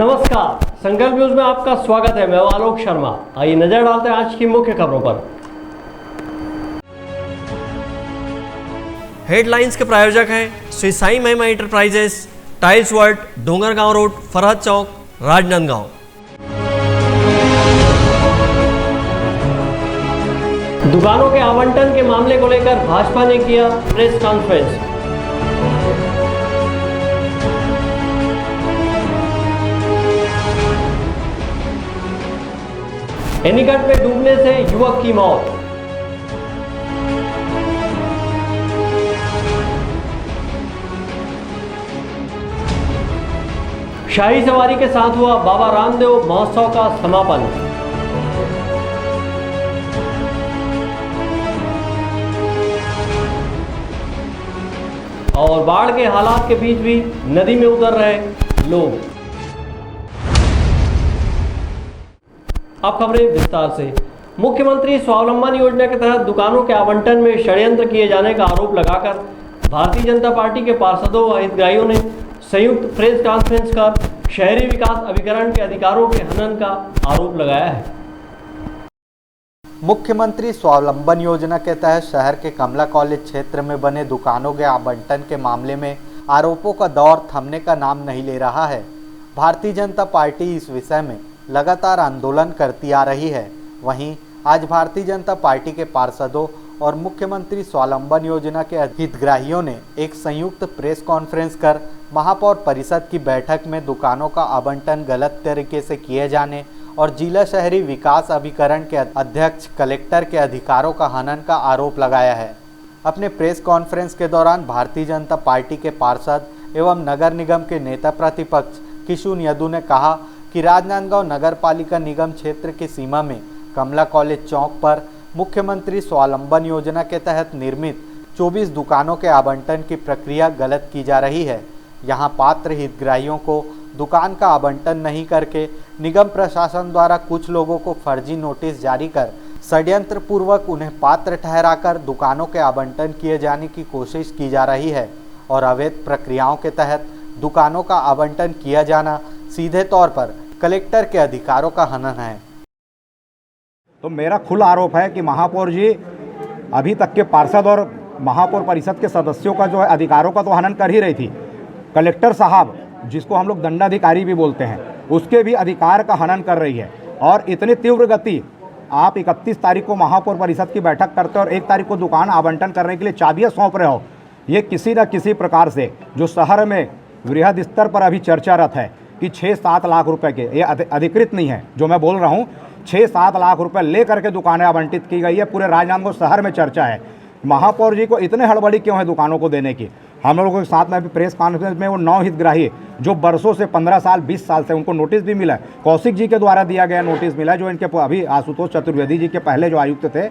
नमस्कार, संकल्प न्यूज में आपका स्वागत है। मैं आलोक शर्मा। आइए नजर डालते हैं आज की मुख्य खबरों पर। हेडलाइंस के प्रायोजक हैं Shri Sai Mahima enterprises, tiles world, Dongargaon road, Farhad Chowk, Rajnandgaon. दुकानों के आवंटन के मामले को लेकर भाजपा ने किया प्रेस कॉन्फ्रेंस। एनीकट में डूबने से युवक की मौत। शाही सवारी के साथ हुआ बाबा रामदेव महोत्सव का समापन। और बाढ़ के हालात के बीच भी नदी में उतर रहे लोग। अब खबरें विस्तार से। मुख्यमंत्री स्वावलंबन योजना के तहत दुकानों के आवंटन में षड्यंत्र किए जाने का आरोप लगाकर भारतीय जनता पार्टी के पार्षदों व हितग्राहियों ने संयुक्त प्रेस कॉन्फ्रेंस कर शहरी विकास अभिकरण के अधिकारों के हनन का आरोप लगाया है। मुख्यमंत्री स्वावलंबन योजना के तहत शहर के कमला कॉलेज क्षेत्र में बने दुकानों के आवंटन के मामले में आरोपों का दौर थमने का नाम नहीं ले रहा है। भारतीय जनता पार्टी इस विषय में लगातार आंदोलन करती आ रही है। वहीं आज भारतीय जनता पार्टी के पार्षदों और मुख्यमंत्री स्वावलंबन योजना के हितग्राहियों ने एक संयुक्त प्रेस कॉन्फ्रेंस कर महापौर परिषद की बैठक में दुकानों का आवंटन गलत तरीके से किए जाने और जिला शहरी विकास अभिकरण के अध्यक्ष कलेक्टर के अधिकारों का हनन का आरोप लगाया है। अपने प्रेस कॉन्फ्रेंस के दौरान भारतीय जनता पार्टी के पार्षद एवं नगर निगम के नेता प्रतिपक्ष किशुन यदू ने कहा कि राजनांदगांव नगर पालिका निगम क्षेत्र की सीमा में कमला कॉलेज चौक पर मुख्यमंत्री स्वावलंबन योजना के तहत निर्मित 24 दुकानों के आवंटन की प्रक्रिया गलत की जा रही है। यहां पात्र हितग्राहियों को दुकान का आवंटन नहीं करके निगम प्रशासन द्वारा कुछ लोगों को फर्जी नोटिस जारी कर षड्यंत्र पूर्वक उन्हें पात्र ठहराकर दुकानों के आवंटन किए जाने की कोशिश की जा रही है और अवैध प्रक्रियाओं के तहत दुकानों का आवंटन किया जाना सीधे तौर पर कलेक्टर के अधिकारों का हनन है। तो मेरा खुला आरोप है कि महापौर जी अभी तक के पार्षद और महापौर परिषद के सदस्यों का जो है अधिकारों का तो हनन कर ही रही थी। कलेक्टर साहब, जिसको हम लोग दंडाधिकारी भी बोलते हैं, उसके भी अधिकार का हनन कर रही है। और इतनी तीव्र गति, आप 31 तारीख को महापौर परिषद की बैठक करते हो और 1 तारीख को दुकान आवंटन करने के लिए चाबियाँ सौंप रहे हो। ये किसी न किसी प्रकार से जो शहर में वृहद स्तर पर अभी चर्चारत है कि 6-7 लाख रुपए के, ये अधिकृत नहीं है जो मैं बोल रहा हूँ, 6-7 लाख रुपए ले करके दुकानें आवंटित की गई है। पूरे राजनांदगांव शहर में चर्चा है। महापौर जी को इतने हड़बड़ी क्यों है दुकानों को देने की? हम लोगों के साथ में अभी प्रेस कॉन्फ्रेंस में वो 9 हितग्राही जो बरसों से 15 साल 20 साल से उनको नोटिस भी मिला है। कौशिक जी के द्वारा दिया गया नोटिस मिला है, जो इनके अभी आशुतोष चतुर्वेदी जी के पहले जो आयुक्त थे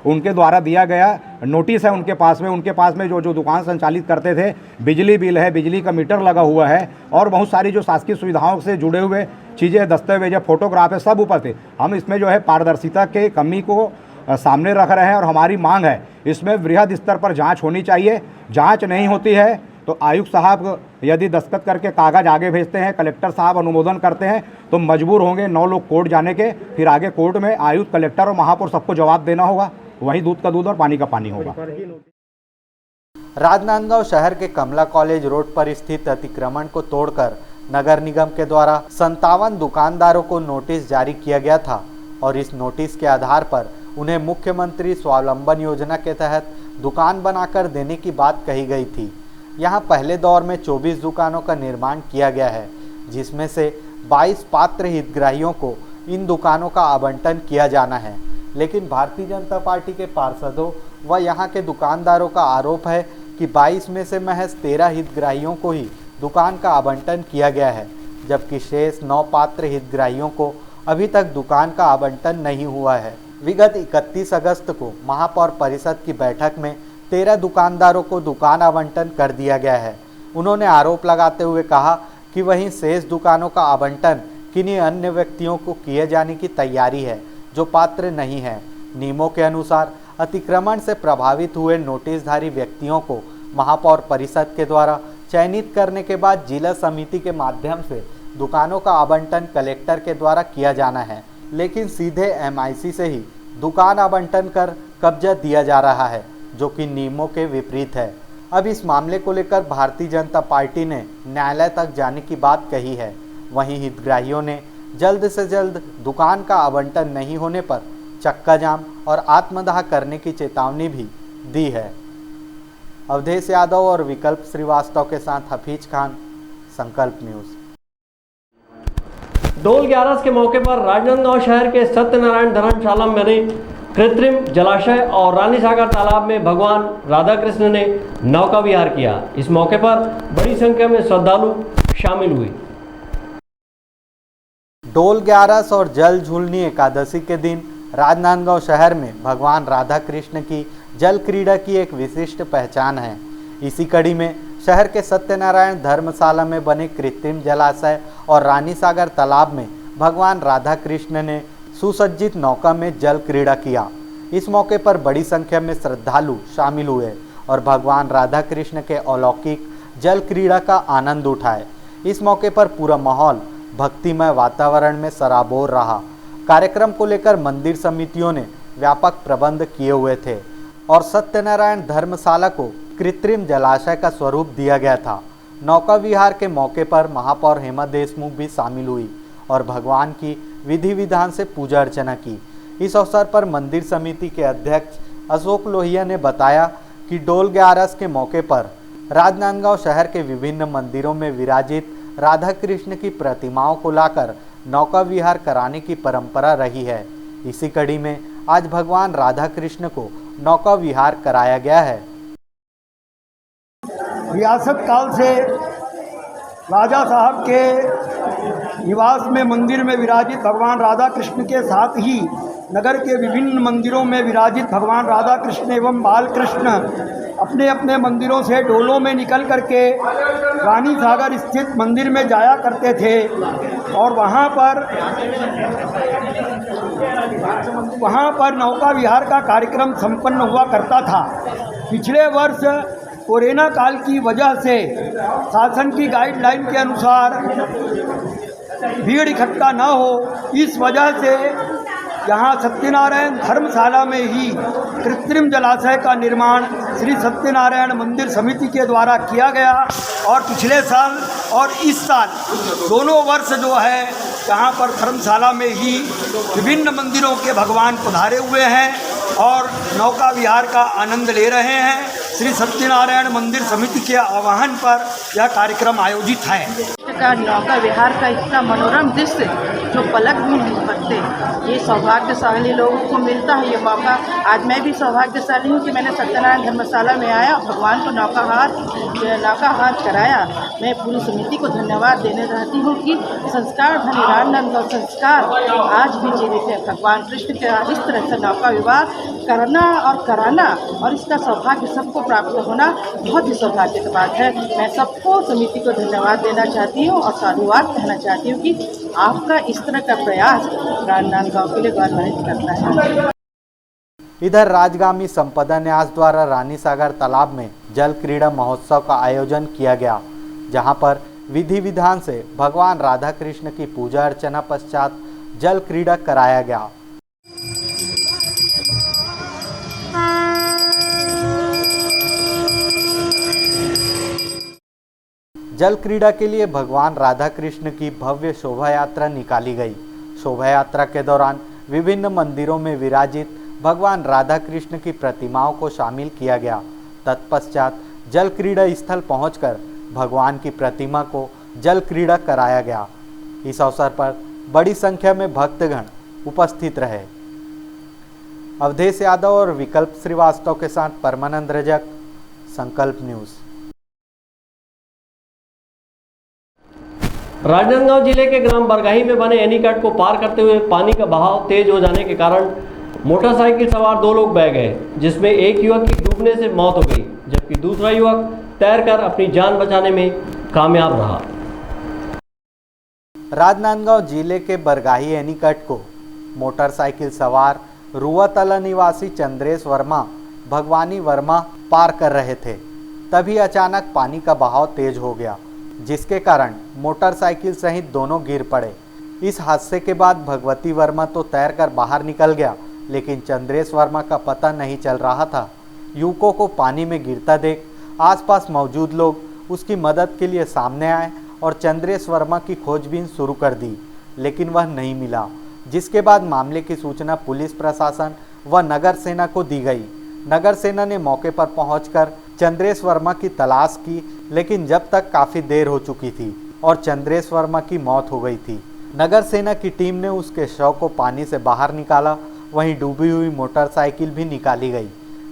उनके द्वारा दिया गया नोटिस है उनके पास में जो दुकान संचालित करते थे, बिजली बिल है, बिजली का मीटर लगा हुआ है और बहुत सारी जो शासकीय सुविधाओं से जुड़े हुए चीज़ें, दस्तावेज है, फोटोग्राफ है, सब ऊपर थे। हम इसमें जो है पारदर्शिता के कमी को सामने रख रहे हैं और हमारी मांग है इसमें वृहद स्तर पर जांच होनी चाहिए। जांच नहीं होती है तो आयुक्त साहब यदि दस्तखत करके कागज़ आगे भेजते हैं, कलेक्टर साहब अनुमोदन करते हैं, तो मजबूर होंगे 9 लोग कोर्ट जाने के। फिर आगे कोर्ट में आयुक्त, कलेक्टर और महापौर सबको जवाब देना होगा। वही दूध का दूध और पानी का पानी होगा। राजनांदगांव शहर के कमला कॉलेज रोड पर स्थित अतिक्रमण को तोड़कर नगर निगम के द्वारा 57 दुकानदारों को नोटिस जारी किया गया था और इस नोटिस के आधार पर उन्हें मुख्यमंत्री स्वावलंबन योजना के तहत दुकान बनाकर देने की बात कही गई थी। यहाँ पहले दौर में 24 दुकानों का निर्माण किया गया है, जिसमें से 22 पात्र हितग्राहियों को इन दुकानों का आवंटन किया जाना है। लेकिन भारतीय जनता पार्टी के पार्षदों व यहाँ के दुकानदारों का आरोप है कि 22 में से महज 13 हितग्राहियों को ही दुकान का आवंटन किया गया है, जबकि शेष 9 पात्र हितग्राहियों को अभी तक दुकान का आवंटन नहीं हुआ है। विगत 31 अगस्त को महापौर परिषद की बैठक में 13 दुकानदारों को दुकान आवंटन कर दिया गया है। उन्होंने आरोप लगाते हुए कहा कि वहीं शेष दुकानों का आवंटन किन्हीं अन्य व्यक्तियों को किए जाने की तैयारी है जो पात्र नहीं है। नियमों के अनुसार अतिक्रमण से प्रभावित हुए नोटिसधारी व्यक्तियों को महापौर परिषद के द्वारा चयनित करने के बाद जिला समिति के माध्यम से दुकानों का आवंटन कलेक्टर के द्वारा किया जाना है, लेकिन सीधे MIC से ही दुकान आवंटन कर कब्जा दिया जा रहा है, जो कि नियमों के विपरीत है। अब इस मामले को लेकर भारतीय जनता पार्टी ने न्यायालय तक जाने की बात कही है। वहीं हितग्राहियों ने जल्द से जल्द दुकान का आवंटन नहीं होने पर चक्का जाम और आत्मदाह करने की चेतावनी भी दी है। अवधेश यादव और विकल्प श्रीवास्तव के साथ हफीज खान, संकल्प न्यूज़। डोल 11 के मौके पर राजनांदगांव शहर के सत्यनारायण धर्मशाला में बने कृत्रिम जलाशय और रानी सागर तालाब में भगवान राधा कृष्ण ने नौका विहार किया। इस मौके पर बड़ी संख्या में श्रद्धालु शामिल हुए। डोल 11 और जल झूलनी एकादशी के दिन राजनांदगांव शहर में भगवान राधा कृष्ण की जल क्रीड़ा की एक विशिष्ट पहचान है। इसी कड़ी में शहर के सत्यनारायण धर्मशाला में बने कृत्रिम जलाशय और रानी सागर तालाब में भगवान राधा कृष्ण ने सुसज्जित नौका में जल क्रीड़ा किया। इस मौके पर बड़ी संख्या में श्रद्धालु शामिल हुए और भगवान राधा कृष्ण के अलौकिक जल क्रीड़ा का आनंद उठाए। इस मौके पर पूरा माहौल भक्तिमय वातावरण में सराबोर रहा। कार्यक्रम को लेकर मंदिर समितियों ने व्यापक प्रबंध किए हुए थे और सत्यनारायण धर्मशाला को कृत्रिम जलाशय का स्वरूप दिया गया था। नौका विहार के मौके पर महापौर हेमा देशमुख भी शामिल हुई और भगवान की विधि विधान से पूजा अर्चना की। इस अवसर पर मंदिर समिति के अध्यक्ष अशोक लोहिया ने बताया कि डोल 11 के मौके पर राजनांदगांव शहर के विभिन्न मंदिरों में विराजित राधा कृष्ण की प्रतिमाओं को लाकर नौका विहार कराने की परंपरा रही है। इसी कड़ी में आज भगवान राधा कृष्ण को नौका विहार कराया गया है। रियासत काल से राजा साहब के निवास में मंदिर में विराजित भगवान राधा कृष्ण के साथ ही नगर के विभिन्न मंदिरों में विराजित भगवान राधा कृष्ण एवं बाल कृष्ण अपने अपने मंदिरों से डोलों में निकल करके रानी सागर स्थित मंदिर में जाया करते थे और वहाँ पर नौका विहार का कार्यक्रम संपन्न हुआ करता था। पिछले वर्ष कोरोना काल की वजह से शासन की गाइडलाइन के अनुसार भीड़ इकट्ठा न हो, इस वजह से यहाँ सत्यनारायण धर्मशाला में ही कृत्रिम जलाशय का निर्माण श्री सत्यनारायण मंदिर समिति के द्वारा किया गया और पिछले साल और इस साल दोनों वर्ष जो है यहाँ पर धर्मशाला में ही विभिन्न मंदिरों के भगवान पधारे हुए हैं और नौका विहार का आनंद ले रहे हैं। श्री सत्यनारायण मंदिर समिति के आह्वान पर यह कार्यक्रम आयोजित है। का नौका विहार का इतना मनोरम दृश्य जो पलक भी नहीं पड़ते, ये सौभाग्यशाली लोगों को मिलता है ये मौका। आज मैं भी सौभाग्यशाली हूँ कि मैंने सत्यनारायण धर्मशाला में आया और भगवान को नौका हाथ कराया। मैं पूरी समिति को धन्यवाद देने चाहती हूँ कि संस्कार धनी राजनांदगांव संस्कार आज भी जीवित है। भगवान कृष्ण का इस तरह से नौका विवाह करना और कराना और इसका सौभाग्य सबको प्राप्त होना बहुत ही सौभाग्य की बात है। मैं सबको समिति को धन्यवाद देना चाहती हूँ और साधुवाद कहना चाहती हूँ कि आपका इस तरह का प्रयास राजनांदगांव के लिए गौरवान्वित करता है। इधर राजगामी संपदा न्यास द्वारा रानी सागर तालाब में जल क्रीड़ा महोत्सव का आयोजन किया गया, जहां पर विधि विधान से भगवान राधा कृष्ण की पूजा अर्चना पश्चात जल क्रीड़ा कराया गया। जल क्रीड़ा के लिए भगवान राधा कृष्ण की भव्य शोभा यात्रा निकाली गई। शोभा यात्रा के दौरान विभिन्न मंदिरों में विराजित भगवान राधा कृष्ण की प्रतिमाओं को शामिल किया गया। तत्पश्चात जल क्रीड़ा स्थल पहुंचकर भगवान की प्रतिमा को जल क्रीड़ा कराया गया। इस अवसर पर बड़ी संख्या में भक्तगण उपस्थित रहे। अवधेश यादव और विकल्प श्रीवास्तव के साथ परमानंद रजक, संकल्प न्यूज़। राजनांदगांव जिले के ग्राम बरगाही में बने एनीकट को पार करते हुए पानी का बहाव तेज हो जाने के कारण मोटरसाइकिल सवार 2 लोग बह गए, जिसमें एक युवक की डूबने से मौत हो गई, जबकि दूसरा युवक तैरकर अपनी जान बचाने में कामयाब रहा। राजनांदगांव जिले के बरगाही एनीकट को मोटरसाइकिल सवार रुआतला निवासी चंद्रेश वर्मा, भगवानी वर्मा पार कर रहे थे। तभी अचानक पानी का बहाव तेज हो गया। जिसके कारण मोटरसाइकिल सहित दोनों गिर पड़े। इस हादसे के बाद भगवती वर्मा तो तैरकर बाहर निकल गया, लेकिन चंद्रेश वर्मा का पता नहीं चल रहा था। युवकों को पानी में गिरता देख आसपास मौजूद लोग उसकी मदद के लिए सामने आए और चंद्रेश वर्मा की खोजबीन शुरू कर दी, लेकिन वह नहीं मिला, जिसके बाद मामले की सूचना पुलिस प्रशासन व नगर सेना को दी गई। नगर सेना ने मौके पर पहुंचकर चंद्रेश वर्मा की तलाश की, लेकिन जब तक काफ़ी देर हो चुकी थी और चंद्रेश वर्मा की मौत हो गई थी। नगर सेना की टीम ने उसके शव को पानी से बाहर निकाला, वहीं डूबी हुई मोटरसाइकिल भी निकाली गई।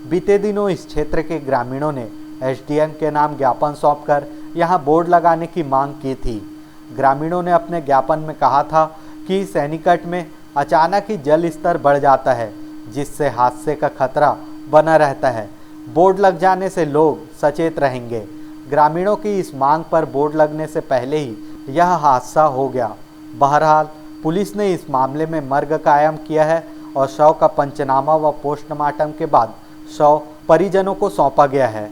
बीते दिनों इस क्षेत्र के ग्रामीणों ने एसडीएम के नाम ज्ञापन सौंपकर यहां बोर्ड लगाने की मांग की थी। ग्रामीणों ने अपने ज्ञापन में कहा था कि इस एनीकट में अचानक ही जल स्तर बढ़ जाता है, जिससे हादसे का खतरा बना रहता है। बोर्ड लग जाने से लोग सचेत रहेंगे। ग्रामीणों की इस मांग पर बोर्ड लगने से पहले ही यह हादसा हो गया। बहरहाल पुलिस ने इस मामले में मर्ग कायम किया है और शव का पंचनामा व पोस्टमार्टम के बाद शव परिजनों को सौंपा गया है।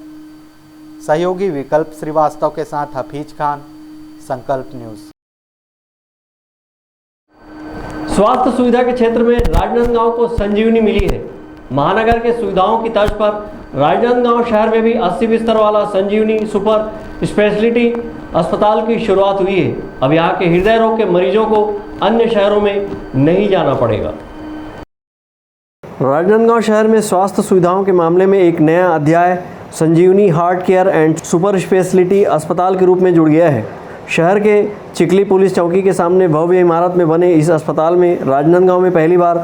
सहयोगी विकल्प श्रीवास्तव के साथ हफीज खान, संकल्प न्यूज़। स्वास्थ्य सुविधा के क्षेत्र में राजनांदगांव को संजीवनी मिली है। महानगर के सुविधाओं की तर्ज पर राजनांदगांव शहर में भी 80 बिस्तर वाला संजीवनी सुपर स्पेशलिटी अस्पताल की शुरुआत हुई है। अब यहाँ के हृदय रोग के मरीजों को अन्य शहरों में नहीं जाना पड़ेगा। राजनांदगांव शहर में स्वास्थ्य सुविधाओं के मामले में एक नया अध्याय Sanjeevani heart care and super speciality अस्पताल के रूप में जुड़ गया है। शहर के चिखली पुलिस चौकी के सामने भव्य इमारत में बने इस अस्पताल में राजनांदगांव में पहली बार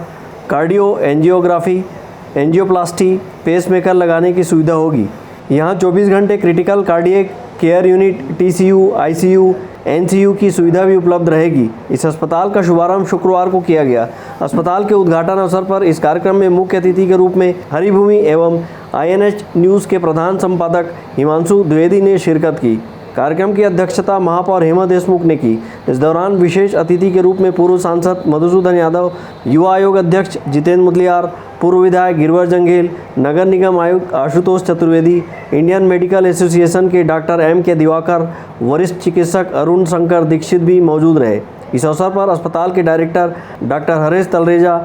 कार्डियो, एंजियोग्राफी, एंजियोप्लास्टी, पेसमेकर लगाने की सुविधा होगी। यहाँ 24 घंटे critical cardiac care unit, TCU, ICU, NCU की सुविधा भी उपलब्ध रहेगी। इस अस्पताल का शुभारंभ शुक्रवार को किया गया। अस्पताल के उद्घाटन अवसर पर इस कार्यक्रम में मुख्य अतिथि के रूप में हरिभूमि एवं INH न्यूज़ के प्रधान संपादक हिमांशु द्विवेदी ने शिरकत की। कार्यक्रम की अध्यक्षता महापौर हेमा देशमुख ने की। इस दौरान विशेष अतिथि के रूप में पूर्व सांसद मधुसूदन यादव, युवा आयोग अध्यक्ष जितेंद्र मुदलियार, पूर्व विधायक गिरवर जंघेल, नगर निगम आयुक्त Ashutosh Chaturvedi, Indian medical association के डॉक्टर M.K. दिवाकर, वरिष्ठ चिकित्सक अरुण शंकर दीक्षित भी मौजूद रहे। इस अवसर पर अस्पताल के director doctor Haresh Talreja,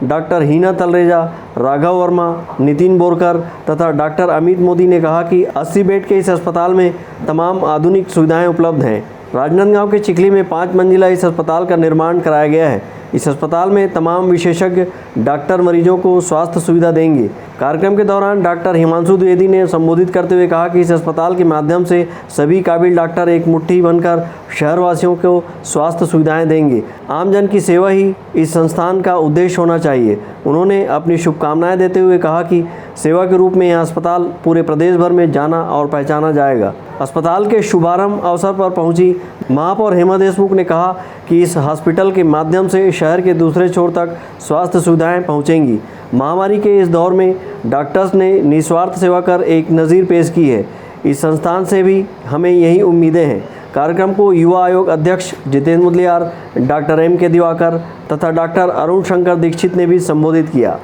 doctor Heena Talreja, Raghav Verma, Nitin Borkar तथा डॉक्टर अमित मोदी ने कहा कि 80 बेड के इस अस्पताल में तमाम आधुनिक सुविधाएं उपलब्ध हैं। राजनांदगांव के चिखली में 5 मंजिला इस अस्पताल का निर्माण कराया गया है। इस अस्पताल में तमाम विशेषज्ञ डॉक्टर मरीजों को स्वास्थ्य सुविधा देंगे। कार्यक्रम के दौरान डॉक्टर हिमांशु द्विवेदी ने संबोधित करते हुए कहा कि इस अस्पताल के माध्यम से सभी काबिल डॉक्टर एक मुट्ठी बनकर शहरवासियों को स्वास्थ्य सुविधाएं देंगे। आमजन की सेवा ही इस संस्थान का उद्देश्य होना चाहिए। उन्होंने अपनी शुभकामनाएं देते हुए कहा कि सेवा के रूप में यह अस्पताल पूरे प्रदेश भर में जाना और पहचाना जाएगा। अस्पताल के शुभारंभ अवसर पर पहुंची महापौर हेमा देशमुख ने कहा कि इस हॉस्पिटल के माध्यम से शहर के दूसरे छोर तक स्वास्थ्य सुविधाएं पहुंचेंगी। महामारी के इस दौर में डॉक्टर्स ने निस्वार्थ सेवा कर एक नज़ीर पेश की है। इस संस्थान से भी हमें यही उम्मीदें हैं। कार्यक्रम को युवा आयोग अध्यक्ष जितेंद्र मुदलियार, डॉक्टर M.K. दिवाकर तथा डॉक्टर अरुण शंकर दीक्षित ने भी संबोधित किया।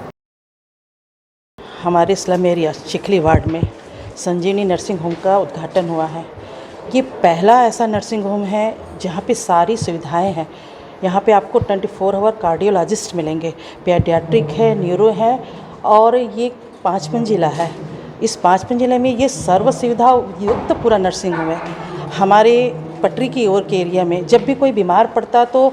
हमारे स्लम एरिया चिखली वार्ड में संजीवनी नर्सिंग होम का उद्घाटन हुआ है। ये पहला ऐसा नर्सिंग होम है जहाँ पे सारी सुविधाएं हैं। यहाँ पे आपको 24 आवर कार्डियोलॉजिस्ट मिलेंगे, पेडियाट्रिक है, न्यूरो है और ये 5 मंजिला है। इस 5 मंजिले में ये सर्व सुविधा युक्त पूरा नर्सिंग होम है। हमारे पटरी की ओर के एरिया में जब भी कोई बीमार पड़ता तो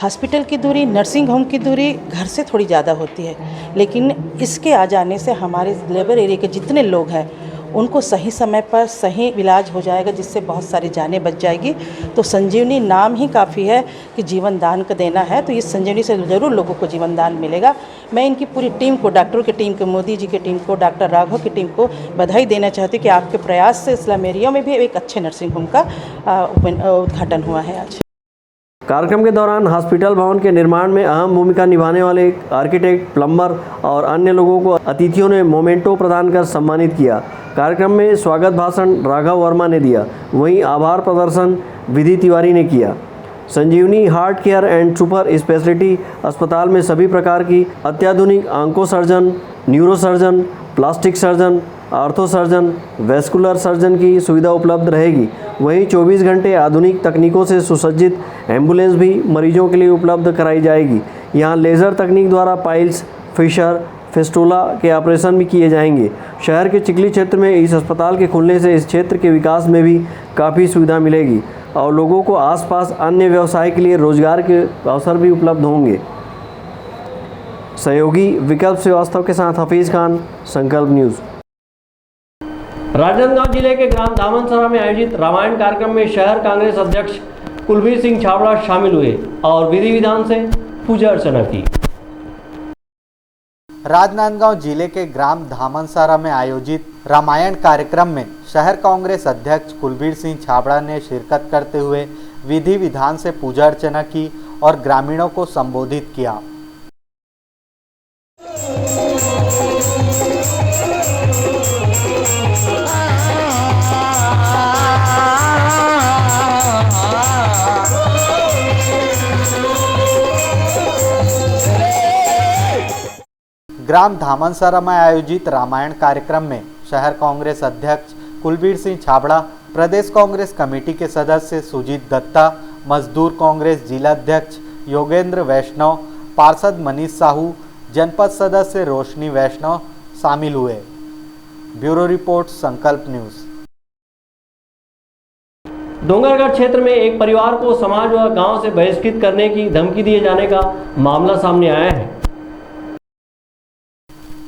हॉस्पिटल की दूरी, नर्सिंग होम की दूरी घर से थोड़ी ज़्यादा होती है, लेकिन इसके आ जाने से हमारे लेबर एरिया के जितने लोग हैं उनको सही समय पर सही इलाज हो जाएगा, जिससे बहुत सारी जानें बच जाएगी। तो संजीवनी नाम ही काफ़ी है कि जीवन दान का देना है, तो इस संजीवनी से ज़रूर लोगों को जीवन दान मिलेगा। मैं इनकी पूरी टीम को, डॉक्टरों की टीम को, मोदी जी की टीम को, डॉक्टर राघव की टीम को बधाई देना चाहती हूँ कि आपके प्रयास से स्लम एरिया में भी एक अच्छे नर्सिंग होम का उद्घाटन हुआ है आज। कार्यक्रम के दौरान हॉस्पिटल भवन के निर्माण में अहम भूमिका निभाने वाले आर्किटेक्ट, प्लम्बर और अन्य लोगों को अतिथियों ने मोमेंटो प्रदान कर सम्मानित किया। कार्यक्रम में स्वागत भाषण राघव वर्मा ने दिया, वहीं आभार प्रदर्शन विधि तिवारी ने किया। Sanjeevani heart care and super speciality अस्पताल में सभी प्रकार की अत्याधुनिक onco surgeon, neuro surgeon, plastic surgeon, ortho surgeon, vascular surgeon की सुविधा उपलब्ध रहेगी। वहीं 24 घंटे आधुनिक तकनीकों से सुसज्जित एम्बुलेंस भी मरीजों के लिए उपलब्ध कराई जाएगी। यहाँ लेज़र तकनीक द्वारा पाइल्स, फिशर, फिस्टुला के ऑपरेशन भी किए जाएंगे। शहर के चिखली क्षेत्र में इस अस्पताल के खुलने से इस क्षेत्र के विकास में भी काफ़ी सुविधा मिलेगी और लोगों को आसपास अन्य व्यवसाय के लिए रोजगार के अवसर भी उपलब्ध होंगे। सहयोगी विकल्प श्रीवास्तव के साथ हफीज़ खान, संकल्प न्यूज़। राजनांदगांव जिले के ग्राम धामनसरा में आयोजित रामायण कार्यक्रम में शहर कांग्रेस अध्यक्ष कुलबीर सिंह छाबड़ा शामिल हुए और विधि विधान से पूजा अर्चना की। राजनांदगांव जिले के ग्राम धामनसरा में आयोजित रामायण कार्यक्रम में शहर कांग्रेस अध्यक्ष कुलबीर सिंह छाबड़ा ने शिरकत करते हुए विधि विधान से पूजा अर्चना की और ग्रामीणों को संबोधित किया। ग्राम धामनसरा में आयोजित रामायण कार्यक्रम में शहर कांग्रेस अध्यक्ष कुलबीर सिंह छाबड़ा, प्रदेश कांग्रेस कमेटी के सदस्य सुजीत दत्ता, मजदूर कांग्रेस जिलाध्यक्ष योगेंद्र वैष्णव, पार्षद मनीष साहू, जनपद सदस्य रोशनी वैष्णव शामिल हुए। ब्यूरो रिपोर्ट, संकल्प न्यूज़। डोंगरगढ़ क्षेत्र में एक परिवार को समाज व गांव से बहिष्कृत करने की धमकी दिए जाने का मामला सामने आया है।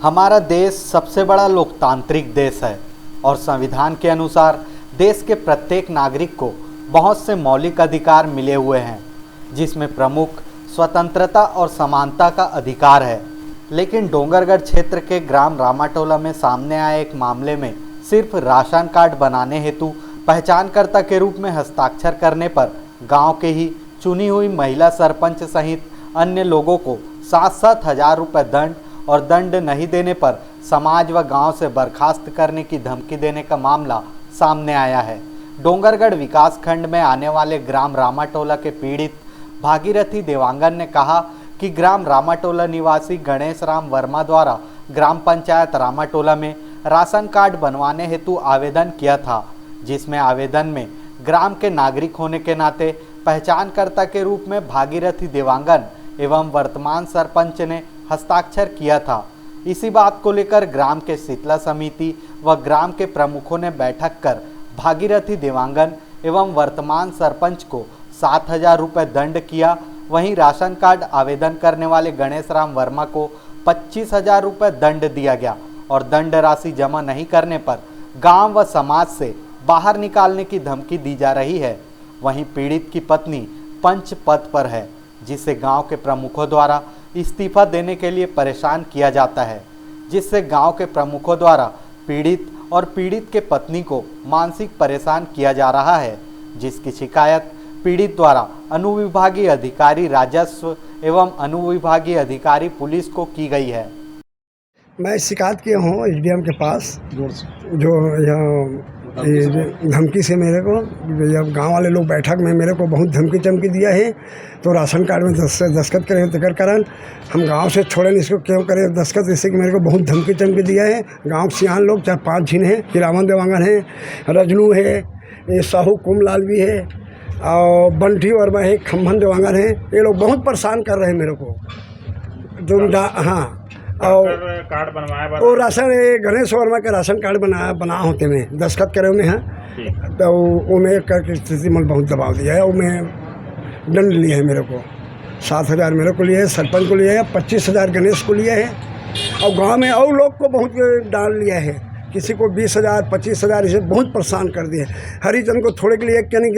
हमारा देश सबसे बड़ा लोकतांत्रिक देश है और संविधान के अनुसार देश के प्रत्येक नागरिक को बहुत से मौलिक अधिकार मिले हुए हैं, जिसमें प्रमुख स्वतंत्रता और समानता का अधिकार है। लेकिन डोंगरगढ़ क्षेत्र के ग्राम रामाटोला में सामने आए एक मामले में सिर्फ राशन कार्ड बनाने हेतु पहचानकर्ता के रूप में हस्ताक्षर करने पर गांव के ही चुनी हुई महिला सरपंच सहित अन्य लोगों को 7-7 हज़ार रुपये दंड और दंड नहीं देने पर समाज व गांव से बर्खास्त करने की धमकी देने का मामला सामने आया है। डोंगरगढ़ विकास खंड में आने वाले ग्राम रामाटोला के पीड़ित भागीरथी देवांगन ने कहा कि ग्राम रामाटोला निवासी गणेश राम वर्मा द्वारा ग्राम पंचायत रामाटोला में राशन कार्ड बनवाने हेतु आवेदन किया था, जिसमें आवेदन में ग्राम के नागरिक होने के नाते पहचानकर्ता के रूप में भागीरथी देवांगन एवं वर्तमान सरपंच ने हस्ताक्षर किया था। इसी बात को लेकर ग्राम के शीतला समिति व ग्राम के प्रमुखों ने बैठक कर भागीरथी देवांगन एवं वर्तमान सरपंच को 7,000 रुपये दंड किया। वहीं राशन कार्ड आवेदन करने वाले गणेश राम वर्मा को 25,000 रुपये दंड दिया गया और दंड राशि जमा नहीं करने पर गांव व समाज से बाहर निकालने की धमकी दी जा रही है। वहीं पीड़ित की पत्नी पंच पद पर है, जिसे गांव के प्रमुखों द्वारा इस्तीफा देने के लिए परेशान किया जाता है, जिससे गांव के प्रमुखों द्वारा पीड़ित और पीड़ित के पत्नी को मानसिक परेशान किया जा रहा है, जिसकी शिकायत पीड़ित द्वारा अनुविभागीय अधिकारी राजस्व एवं अनुविभागीय अधिकारी पुलिस को की गई है। मैं शिकायत किया हूँ एसडीएम के पास, जो यहाँ धमकी से मेरे को जब गांव वाले लोग बैठक में मेरे को बहुत धमकी चमकी दिया है, तो राशन कार्ड में दस्तखत करें तो कारण हम गांव से छोड़े नहीं, इसको क्यों करें दस्तखत, इससे कि मेरे को बहुत धमकी चमकी दिया है। गांव के सियान लोग 4-5 झिन हैं, हिरावन देवांगन है, रजनू है, ये साहू कुमलाल भी है और बंटी वर्मा है, खम्भन देवांगन है। ये लोग बहुत परेशान कर रहे हैं मेरे को। तुम हाँ और कार्ड बनवाया वो राशन गणेश वर्मा के राशन कार्ड बना होते में दस्तखत करे उन्हें हैं, तो उन्हें करके स्थिति में बहुत दबाव दिया है। उन्हें दंड लिया है मेरे को 7,000 मेरे को लिए है, सरपंच को लिया है, 25,000 गणेश को लिया है और गांव में और लोग को बहुत डाल लिया है। किसी को 20,000 25,000 इसे बहुत परेशान कर दिए। हरिजन को थोड़े के लिए कहने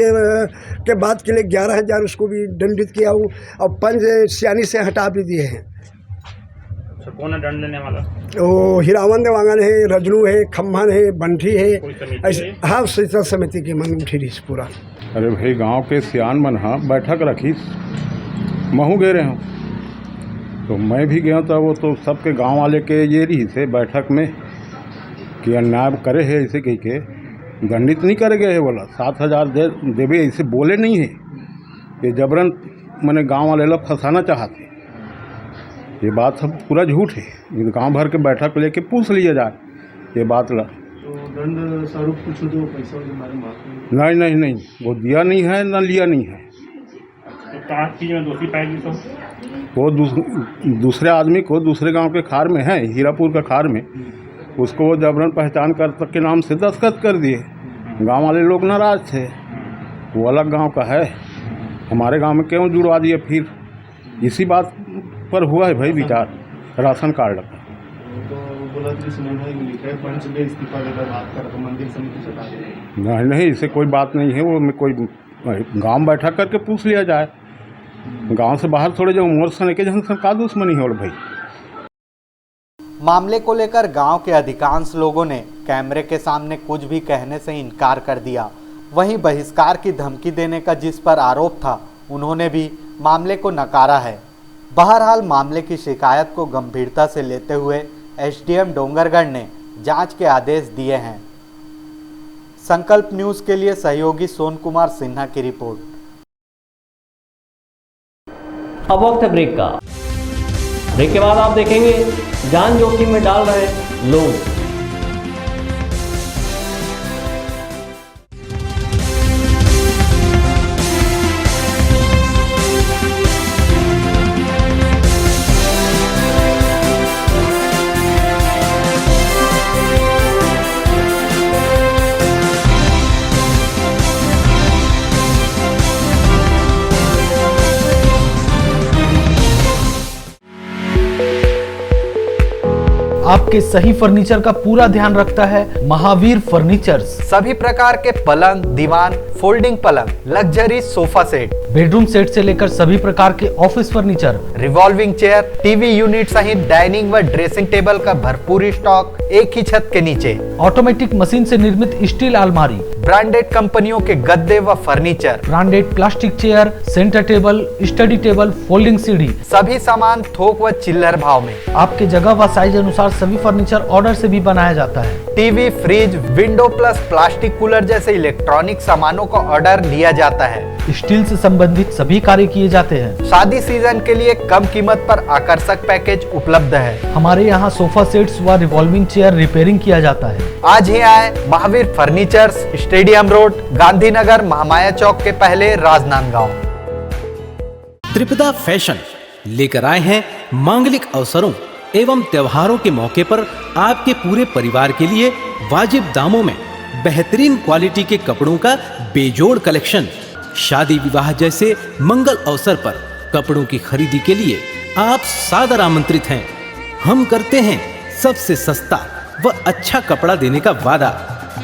के बाद के लिए 11,000 उसको भी दंडित किया हूँ और पंच सियानी से हटा भी दिए हैं। कौन है दंड लेने वाला? वो हिरावन देवांगन है, रजनू है, खम्भन है, बंठी है, ऐसे हाँ शीतल समिति की मन उठी रही पूरा। अरे भाई गांव के सियान मन हाँ बैठक रखी, महू गए रहे हूँ तो मैं भी गया था। वो तो सबके गांव वाले के ये रही से बैठक में कि अन्याय करे है, ऐसे कही के दंडित नहीं करे गए है। बोला 7,000 देवे, ऐसे बोले नहीं है। ये जबरन मैंने गांव वाले लोग फंसाना चाहते। ये बात सब पूरा झूठ है। इन गांव भर के बैठक लेके पूछ लिया जाए ये बात ला। तो दंड स्वरूप कुछ दो पैसा के बारे में नहीं नहीं नहीं, वो दिया नहीं है ना लिया नहीं है। तो पाँच चीज में दोषी पाएगी तो वो दूसरे आदमी को दूसरे गांव के खार में है, हीरापुर का खार में, उसको वो जबरन पहचान कर तक के नाम से दस्तखत कर दिए। गांव वाले लोग नाराज थे, वो अलग गांव का है, हमारे गांव में क्यों जुड़वा दिए। फिर इसी बात पर हुआ है भाई विचार राशन कार्ड का। तो बोला कि लिखा है पंच ने इस्तीफा देकर बात कर तो मंदिर समिति से बात है। नहीं नहीं, इससे कोई बात नहीं है। वो में कोई गांव बैठा करके पूछ लिया जाए। गांव से बाहर थोड़े जो उम्र सने के जन का दुश्मनी हो भाई। मामले को लेकर गांव के अधिकांश लोगों ने कैमरे के सामने कुछ भी कहने से इनकार कर दिया। वहीं बहिष्कार की धमकी देने का जिस पर आरोप था उन्होंने भी मामले को नकारा है। बहरहाल मामले की शिकायत को गंभीरता से लेते हुए एसडीएम डोंगरगढ़ ने जांच के आदेश दिए हैं। संकल्प न्यूज के लिए सहयोगी सोन कुमार सिन्हा की रिपोर्ट। अब वक्त है ब्रेक का। ब्रेक के बाद आप देखेंगे जान जोखिम में डाल रहे लोग। आपके सही फर्नीचर का पूरा ध्यान रखता है महावीर फर्नीचर्स। सभी प्रकार के पलंग, दीवान, फोल्डिंग पलंग, luxury sofa set, bedroom set से लेकर सभी प्रकार के office furniture, revolving chair, TV unit सहित डाइनिंग व ड्रेसिंग टेबल का भरपूर स्टॉक एक ही छत के नीचे। ऑटोमेटिक मशीन से निर्मित स्टील अलमारी, ब्रांडेड कंपनियों के गद्दे व furniture, branded plastic chair, centre table, study table, folding सीढ़ी, सभी सामान थोक व चिल्लर भाव में। आपके जगह व साइज अनुसार सभी फर्नीचर ऑर्डर से भी बनाया जाता है। TV, fridge, window plus plastic cooler जैसे इलेक्ट्रॉनिक सामानों का ऑर्डर लिया जाता है। स्टील से संबंधित सभी कार्य किए जाते हैं। शादी सीजन के लिए कम कीमत पर आकर्षक पैकेज उपलब्ध है। हमारे यहाँ सोफा सेट्स व रिवॉल्विंग चेयर रिपेयरिंग किया जाता है। आज ही आए Mahavir furnitures, stadium road, Gandhinagar, Mahamaya Chowk के पहले, राजनांदगांव। त्रिपदा फैशन लेकर आए हैं मांगलिक अवसरों एवं त्योहारों के मौके पर आपके पूरे परिवार के लिए वाजिब दामों में बेहतरीन क्वालिटी के कपड़ों का बेजोड़ कलेक्शन। शादी विवाह जैसे मंगल अवसर पर कपड़ों की खरीदी के लिए आप सादर आमंत्रित हैं। हम करते हैं सबसे सस्ता व अच्छा कपड़ा देने का वादा।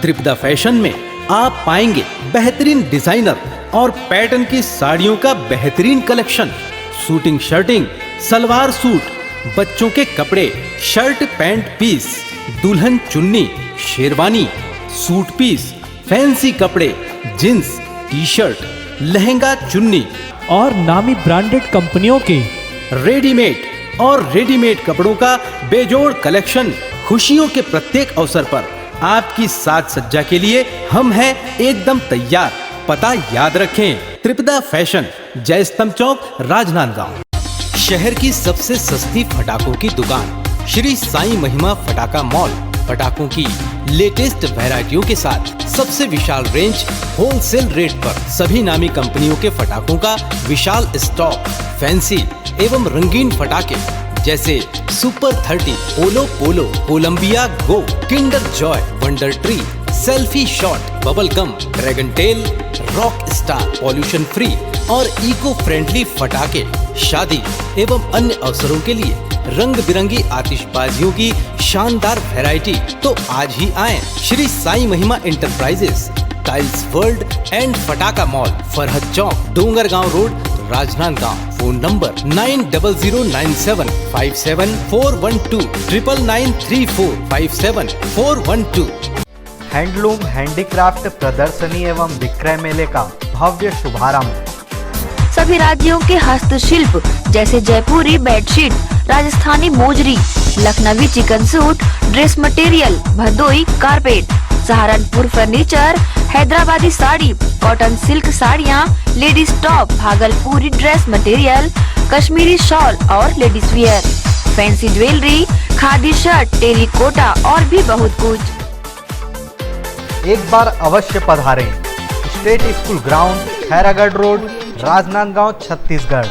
त्रिपदा फैशन में आप पाएंगे बेहतरीन डिजाइनर और पैटर्न की साड़ियों का बेहतरीन collection, shooting shirting, salwar suit, बच्चों के कपड़े, शर्ट पैंट पीस, दुल्हन चुन्नी, शेरवानी, सूट पीस, फैंसी कपड़े, जींस, टी शर्ट, लहंगा चुन्नी और नामी ब्रांडेड कंपनियों के रेडीमेड और रेडीमेड कपड़ों का बेजोड़ कलेक्शन। खुशियों के प्रत्येक अवसर पर आपकी साज सज्जा के लिए हम हैं एकदम तैयार। पता याद रखें, त्रिपदा फैशन, जय स्तंभ चौक, राजनांदगांव। शहर की सबसे सस्ती पटाखों की दुकान श्री साईं महिमा पटाखा मॉल। पटाखों की लेटेस्ट वैरायटियों के साथ सबसे विशाल रेंज, होलसेल रेट पर सभी नामी कंपनियों के पटाखों का विशाल स्टॉक। फैंसी एवं रंगीन पटाखे जैसे super 30, polo polo, Columbia go, kinder joy, wonder tree, selfie shot, bubble gum, dragon tail, rock star, pollution free और इको फ्रेंडली पटाखे। शादी एवं अन्य अवसरों के लिए रंग बिरंगी आतिशबाजियों की शानदार वैरायटी। तो आज ही आएं Shri Sai Mahima enterprises, tiles world and Patakha mall, Farhad Chowk, Dongargaon road, Rajnandgaon. Phone number 9000975741 99345741 handloom handicraft प्रदर्शनी एवं विक्रय मेले का भव्य शुभारंभ। सभी राज्यों के हस्तशिल्प जैसे Jaipuri bedsheet, Rajasthani mojari, Lucknowi chikan suit, dress material, Bhadohi carpet, Saharanpur furniture, Hyderabadi sari, cotton silk साड़ियाँ, ladies top, Bhagalpuri dress material, Kashmiri shawl और ladies wear, fancy jewellery, khadi shirt, terracotta और भी बहुत कुछ। एक बार अवश्य पधारें state school ground, Khairagarh road, Rajnandgaon, Chhattisgarh.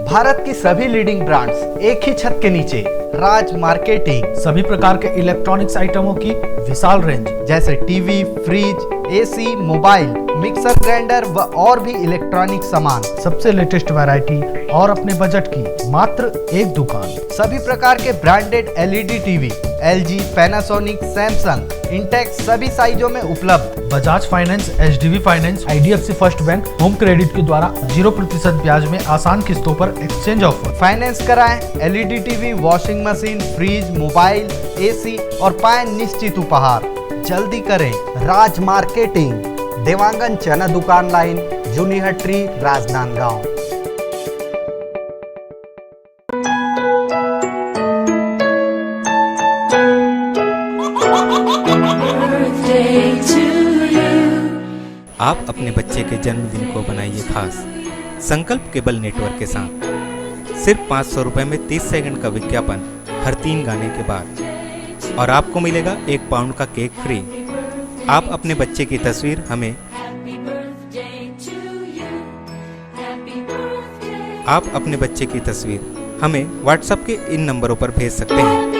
Bharat की सभी लीडिंग ब्रांड्स एक ही छत के नीचे, राज मार्केटिंग। सभी प्रकार के इलेक्ट्रॉनिक्स आइटमों की विशाल रेंज, जैसे TV, fridge, AC, mobile, mixer grinder व और भी इलेक्ट्रॉनिक सामान। सबसे लेटेस्ट वैरायटी और अपने बजट की मात्र एक दुकान। सभी प्रकार के branded LED TV, LG, Panasonic, Samsung, Intex सभी साइजों में उपलब्ध। Bajaj finance, HDB finance, IDFC first bank, home credit के द्वारा 0% ब्याज में आसान किस्तों पर एक्सचेंज ऑफर। फाइनेंस कराएं LED TV, washing machine, fridge, mobile, AC और पाएं निश्चित उपहार। जल्दी करें, राज मार्केटिंग, देवांगन चना दुकान लाइन, जूनीहट्टी, राजनांदगांव। आप अपने बच्चे के जन्मदिन को बनाइए खास संकल्प केबल नेटवर्क के साथ। सिर्फ 500 रुपये में 30 सेकंड का विज्ञापन हर 3 गाने के बाद, और आपको मिलेगा 1 पाउंड का केक फ्री। आप अपने बच्चे की तस्वीर हमें व्हाट्सएप के इन नंबरों पर भेज सकते हैं।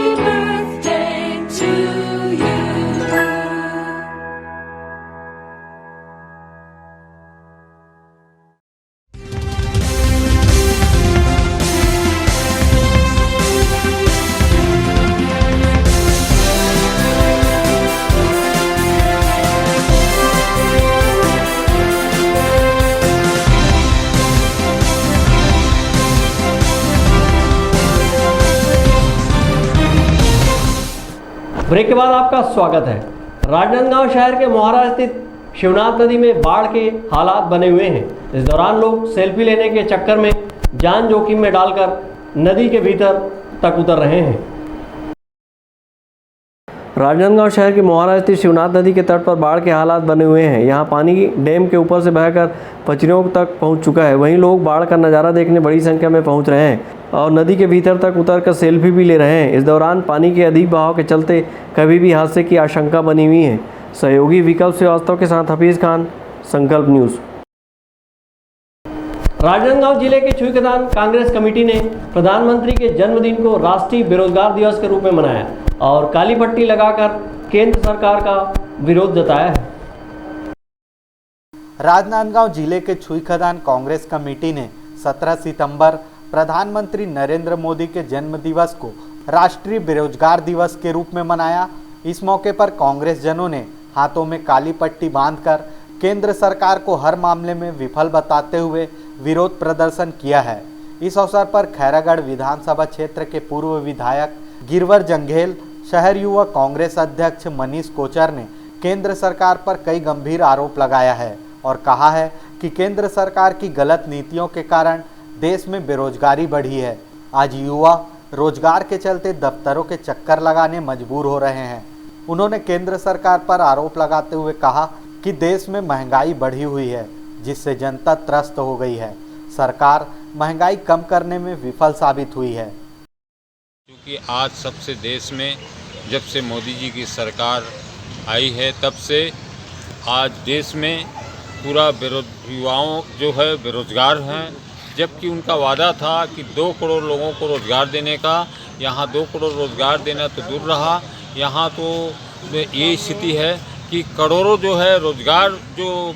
ब्रेक के बाद आपका स्वागत है। राजनांदगांव शहर के मोहारा स्थित शिवनाथ नदी में बाढ़ के हालात बने हुए हैं। इस दौरान लोग सेल्फी लेने के चक्कर में जान जोखिम में डालकर नदी के भीतर तक उतर रहे हैं। राजनांदगांव शहर के मोहारा स्थित शिवनाथ नदी के तट पर बाढ़ के हालात बने हुए हैं। यहाँ पानी डैम के ऊपर से बहकर पचरियों तक पहुँच चुका है। वहीं लोग बाढ़ का नज़ारा देखने बड़ी संख्या में पहुँच रहे हैं और नदी के भीतर तक उतरकर सेल्फी भी ले रहे हैं। इस दौरान पानी के अधिक बहाव के चलते कभी भी हादसे की आशंका बनी हुई है। सहयोगी विकल्प श्रीवास्तव के साथ हफीज खान, संकल्प न्यूज़। राजनांदगांव जिले के छुईखदान कांग्रेस कमेटी ने प्रधानमंत्री के जन्मदिन को राष्ट्रीय बेरोजगार दिवस के रूप में मनाया और काली पट्टी लगाकर केंद्र सरकार का विरोध जताया है। राजनांदगांव जिले के छुईखदान कांग्रेस कमेटी ने 17 सितंबर प्रधानमंत्री नरेंद्र मोदी के जन्म दिवस को राष्ट्रीय बेरोजगार दिवस के रूप में मनाया। इस मौके पर कांग्रेस जनों ने हाथों में काली पट्टी बांधकर केंद्र सरकार को हर मामले में विफल बताते हुए विरोध प्रदर्शन किया है। इस अवसर पर खैरागढ़ विधानसभा क्षेत्र के पूर्व विधायक गिरवर जंघेल, शहर युवा कांग्रेस अध्यक्ष मनीष कोचर ने केंद्र सरकार पर कई गंभीर आरोप लगाया है और कहा है कि केंद्र सरकार की गलत नीतियों के कारण देश में बेरोजगारी बढ़ी है। आज युवा रोजगार के चलते दफ्तरों के चक्कर लगाने मजबूर हो रहे हैं। उन्होंने केंद्र सरकार पर आरोप लगाते हुए कहा कि देश में महंगाई बढ़ी हुई है, जिससे जनता त्रस्त हो गई है। सरकार महंगाई कम करने में विफल साबित हुई है। क्योंकि आज सबसे देश में जब से मोदी जी की सरकार आई है तब से आज देश में पूरा युवाओं जो है बेरोजगार हैं, जबकि उनका वादा था कि 2 करोड़ लोगों को रोज़गार देने का। यहाँ 2 करोड़ रोज़गार देना तो दूर रहा, यहाँ तो ये स्थिति है कि करोड़ों जो है रोज़गार जो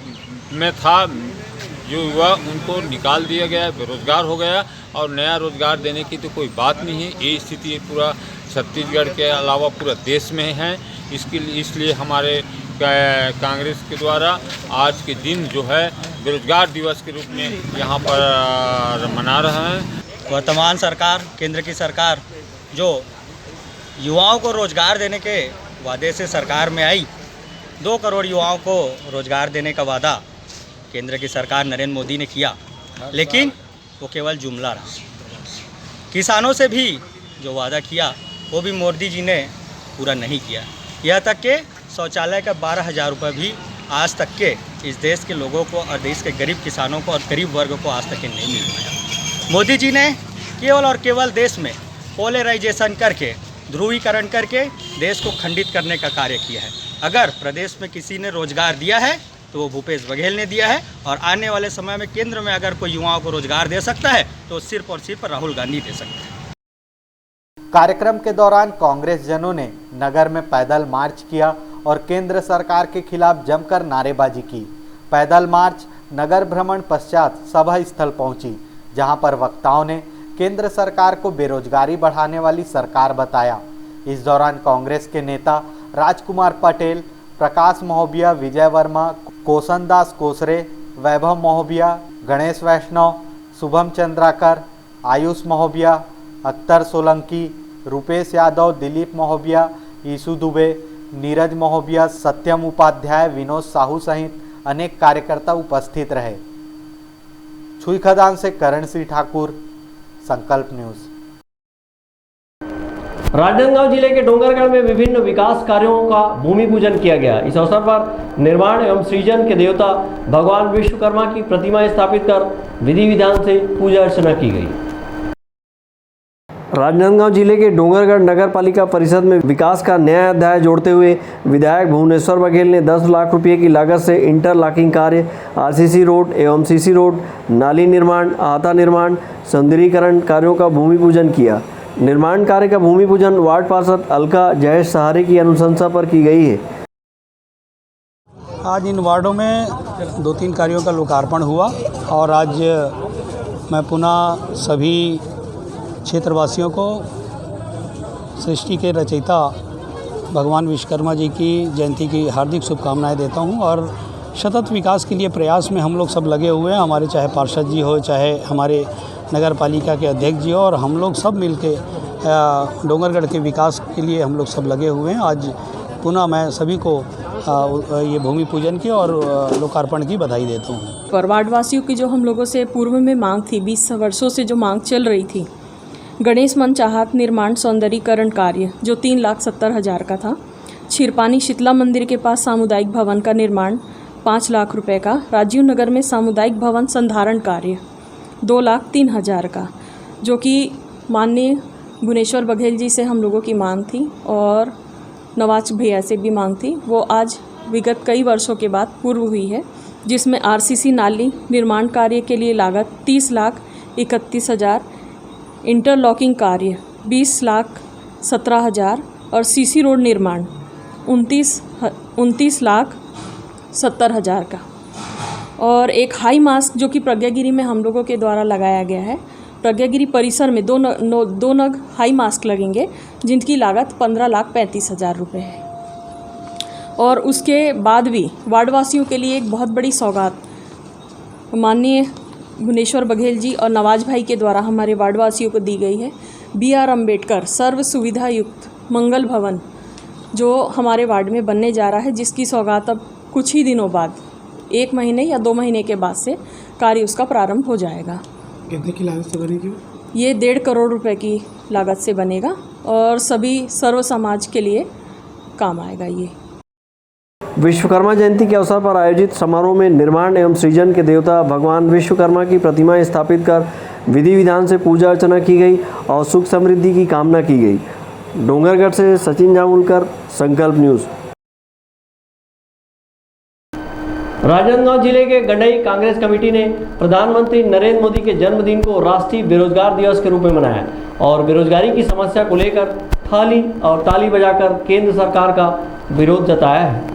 में था जो युवा उनको निकाल दिया गया, बेरोज़गार हो गया और नया रोज़गार देने की तो कोई बात नहीं है। ये स्थिति पूरा छत्तीसगढ़ के अलावा पूरा देश में है। इसलिए हमारे कांग्रेस के द्वारा आज के दिन जो है बेरोजगार दिवस के रूप में यहाँ पर मना रहे हैं। वर्तमान सरकार, केंद्र की सरकार जो युवाओं को रोजगार देने के वादे से सरकार में आई, 2 करोड़ युवाओं को रोजगार देने का वादा केंद्र की सरकार नरेंद्र मोदी ने किया, लेकिन वो केवल जुमला रहा। किसानों से भी जो वादा किया वो भी मोदी जी ने पूरा नहीं किया। यह तक कि शौचालय का 12,000 रुपये भी आज तक के इस देश के लोगों को और देश के गरीब किसानों को और गरीब वर्ग को आज तक नहीं मिल पाया। मोदी जी ने केवल और केवल देश में पोलराइजेशन करके, ध्रुवीकरण करके देश को खंडित करने का कार्य किया है। अगर प्रदेश में किसी ने रोजगार दिया है तो वो भूपेश बघेल ने दिया है, और आने वाले समय में केंद्र में अगर कोई युवाओं को रोजगार दे सकता है तो सिर्फ और सिर्फ राहुल गांधी दे सकते हैं। कार्यक्रम के दौरान कांग्रेस जनों ने नगर में पैदल मार्च किया और केंद्र सरकार के खिलाफ जमकर नारेबाजी की। पैदल मार्च नगर भ्रमण पश्चात सभा स्थल पहुंची, जहां पर वक्ताओं ने केंद्र सरकार को बेरोजगारी बढ़ाने वाली सरकार बताया। इस दौरान कांग्रेस के नेता राजकुमार पटेल, प्रकाश महोबिया, विजय वर्मा, कोसन दास कोसरे, वैभव महोबिया, गणेश वैष्णव, शुभम चंद्राकर, आयुष महोबिया, अख्तर सोलंकी, रुपेश यादव, दिलीप महोबिया, ईसु दुबे, नीरज महोबिया, सत्यम उपाध्याय, विनोद साहू सहित अनेक कार्यकर्ता उपस्थित रहे। छुई खदान से करण सिंह ठाकुर, संकल्प न्यूज। राजनांदगांव जिले के डोंगरगढ़ में विभिन्न विकास कार्यों का भूमि पूजन किया गया। इस अवसर पर निर्माण एवं सृजन के देवता भगवान विश्वकर्मा की प्रतिमा स्थापित कर विधि विधान से पूजा अर्चना की गई। राजनांदगांव जिले के डोंगरगढ़ नगर पालिका परिषद में विकास का नया अध्याय जोड़ते हुए विधायक भुवनेश्वर बघेल ने 10 लाख रुपए की लागत से इंटरलॉकिंग कार्य, आरसीसी रोड एवं सीसी रोड, नाली निर्माण, अहाता निर्माण, सौंदर्यीकरण कार्यों का भूमि पूजन किया। निर्माण कार्य का भूमि पूजन वार्ड पार्षद अलका जयेश सहारे की अनुशंसा पर की गई है। आज इन वार्डों में 2-3 कार्यों का लोकार्पण हुआ और आज मैं पुनः सभी क्षेत्रवासियों को सृष्टि के रचयिता भगवान विश्वकर्मा जी की जयंती की हार्दिक शुभकामनाएं देता हूं। और सतत विकास के लिए प्रयास में हम लोग सब लगे हुए हैं, हमारे चाहे पार्षद जी हो, चाहे हमारे नगर पालिका के अध्यक्ष जी हो, और हम लोग सब मिलके डोंगरगढ़ के विकास के लिए हम लोग सब लगे हुए हैं। आज पुनः मैं सभी को ये भूमि पूजन की और लोकार्पण की बधाई देता हूँ। वार्डवासियों की जो हम लोगों से पूर्व में मांग थी, 20 वर्षों से जो मांग चल रही थी, गणेश मंच आहत निर्माण सौंदर्यीकरण कार्य जो 3,70,000 का था, क्षीरपानी शीतला मंदिर के पास सामुदायिक भवन का निर्माण 5 लाख रुपए का, राजीव नगर में सामुदायिक भवन संधारण कार्य 2,03,000 का, जो कि माननीय भुवनेश्वर बघेल जी से हम लोगों की मांग थी और नवाज भैया से भी मांग थी, वो आज विगत कई वर्षों के बाद पूर्ण हुई है, जिसमें आरसीसी नाली निर्माण कार्य के लिए लागत 30,31,000, इंटरलॉकिंग कार्य 20,17,000 और सीसी रोड निर्माण 29,70,000 का, और एक हाई मास्क जो कि प्रज्ञागिरी में हम लोगों के द्वारा लगाया गया है। प्रज्ञागिरी परिसर में दो नग हाई मास्क लगेंगे जिनकी लागत 15,35,000 रुपये है। और उसके बाद भी वार्डवासियों के लिए एक बहुत बड़ी सौगात माननीय भुवनेश्वर बघेल जी और नवाज भाई के द्वारा हमारे वार्डवासियों को दी गई है। BR अम्बेडकर सर्व सुविधा युक्त मंगल भवन जो हमारे वार्ड में बनने जा रहा है, जिसकी सौगात अब कुछ ही दिनों बाद 1 महीने या 2 महीने के बाद से कार्य उसका प्रारंभ हो जाएगा। कितने की लागत से बनेगी? ये 1.5 करोड़ रुपए की लागत से बनेगा और सभी सर्व समाज के लिए काम आएगा। ये विश्वकर्मा जयंती के अवसर पर आयोजित समारोह में निर्माण एवं सृजन के देवता भगवान विश्वकर्मा की प्रतिमा स्थापित कर विधि विधान से पूजा अर्चना की गई और सुख समृद्धि की कामना की गई। डोंगरगढ़ से सचिन जामुलकर, संकल्प न्यूज़। राजनांदगांव जिले के गंडई कांग्रेस कमेटी ने प्रधानमंत्री नरेंद्र मोदी के जन्मदिन को राष्ट्रीय बेरोजगार दिवस के रूप में मनाया और बेरोजगारी की समस्या को लेकर थाली और ताली बजाकर केंद्र सरकार का विरोध जताया है।